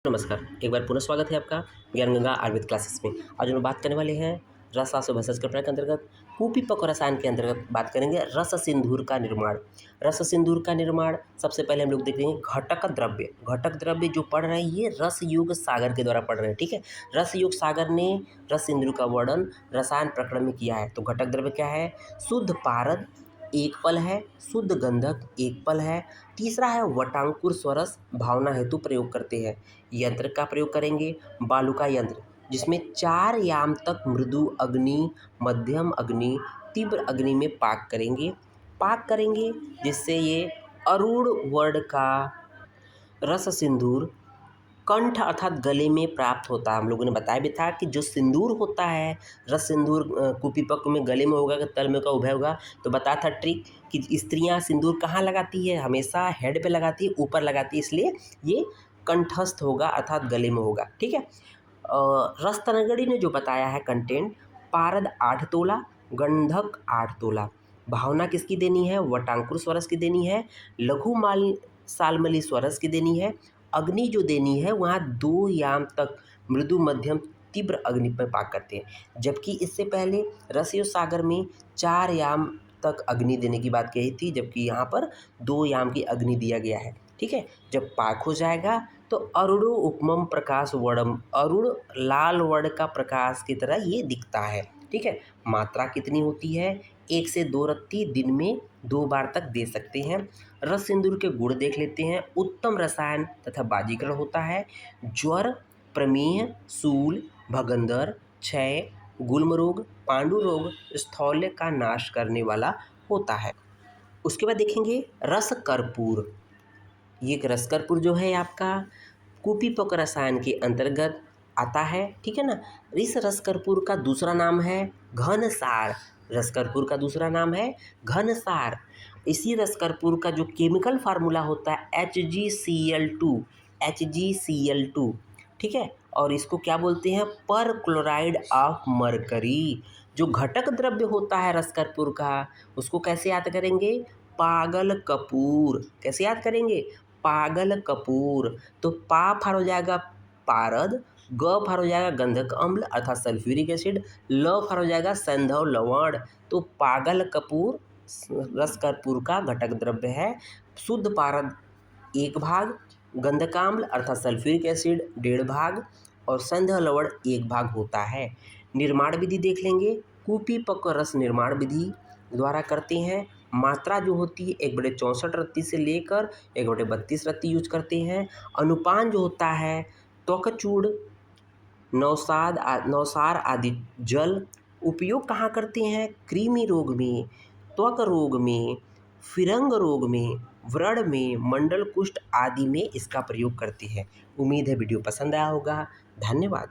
नमस्कार, एक बार पुनः स्वागत है आपका ज्ञान गंगा आयुर्वेद क्लासेस में। आज हम बात करने वाले हैं रस आश्व भेषज के प्रयोग के अंतर्गत कुपीपक और रसायन के अंतर्गत बात करेंगे रस सिंदूर का निर्माण। रस सिंदूर का निर्माण सबसे पहले हम लोग देखेंगे घटक द्रव्य। घटक द्रव्य जो पढ़ रहे हैं ये रस युग सागर के द्वारा पढ़ रहे हैं, ठीक है। रस युग सागर ने रस सिंदूर का वर्णन रसायन प्रकरण में किया है। तो घटक द्रव्य क्या है? शुद्ध पारद एक पल है, शुद्ध गंधक एक पल है, तीसरा है वटांकुर स्वरस भावना हेतु प्रयोग करते हैं। यंत्र का प्रयोग करेंगे बालुका यंत्र, जिसमें 4 याम तक मृदु अग्नि, मध्यम अग्नि, तीव्र अग्नि में पाक करेंगे जिससे ये अरूढ़ वर्ण का रस सिंदूर कंठ अर्थात गले में प्राप्त होता है। हम लोगों ने बताया भी था कि जो सिंदूर होता है रस सिंदूर कुपीपक में गले में होगा कि तल में का उभय होगा। तो बताया था ट्रिक कि स्त्रियां सिंदूर कहाँ लगाती है? हमेशा हेड पे लगाती है, ऊपर लगाती है, इसलिए ये कंठस्थ होगा अर्थात गले में होगा, ठीक है। रस तनगड़ी ने जो बताया है कंटेंट, पारद 8 तोला, गंधक 8 तोला। भावना किसकी देनी है? वटांकुर स्वरस की देनी है, लघु माल सालमली स्वरस की देनी है। अग्नि जो देनी है वहाँ 2 याम तक मृदु मध्यम तीव्र अग्नि पर पाक करते हैं, जबकि इससे पहले रसयुग सागर में 4 याम तक अग्नि देने की बात कही थी, जबकि यहाँ पर 2 याम की अग्नि दिया गया है, ठीक है। जब पाक हो जाएगा तो अरुण उपमम प्रकाश वर्णम, अरुण लाल वर्ण का प्रकाश की तरह ये दिखता है, ठीक है। मात्रा कितनी होती है? 1 से 2 रत्ती दिन में 2 बार तक दे सकते हैं। रस सिंदूर के गुण देख लेते हैं। उत्तम रसायन तथा बाजीकरण होता है। ज्वर, प्रमेह, शूल, भगंदर, क्षय, गुल्म रोग, पांडु रोग, स्थौल्य का नाश करने वाला होता है। उसके बाद देखेंगे रस कर्पूर। ये एक रस कर्पूर जो है आपका कुपीपक रसायन के अंतर्गत आता है, ठीक है ना। इस रस कर्पूर का दूसरा नाम है घनसार। रस कर्पूर का दूसरा नाम है घनसार। इसी रस कर्पूर का जो केमिकल फार्मूला होता है HgCl2, ठीक है। और इसको क्या बोलते हैं? पर क्लोराइड ऑफ मरकरी। जो घटक द्रव्य होता है रस कर्पूर का, उसको कैसे याद करेंगे? पागल कपूर। कैसे याद करेंगे? पागल कपूर। तो पा फार हो जाएगा पारद, ग फार हो जाएगा गंधक अम्ल अर्थात सल्फ्यूरिक एसिड, ल फार हो जाएगा संधव लवण। तो पागल कपूर रस कर्पूर का घटक द्रव्य है। शुद्ध पारद 1 भाग, गंधकाम्ल अर्थात सल्फ्यूरिक एसिड 1.5 भाग और संधव लवण 1 भाग होता है। निर्माण विधि देख लेंगे। कुपीपक रस निर्माण विधि द्वारा करते हैं। मात्रा जो होती है 1/64 रत्ती से लेकर 1/32 रत्ती यूज करते हैं। अनुपान जो होता है त्वकचूर्ण, नौसार आदि जल। उपयोग कहाँ करते हैं? कृमि रोग में, त्वक रोग में, फिरंग रोग में, व्रण में, मंडल कुष्ठ आदि में इसका प्रयोग करते हैं। उम्मीद है वीडियो पसंद आया होगा। धन्यवाद।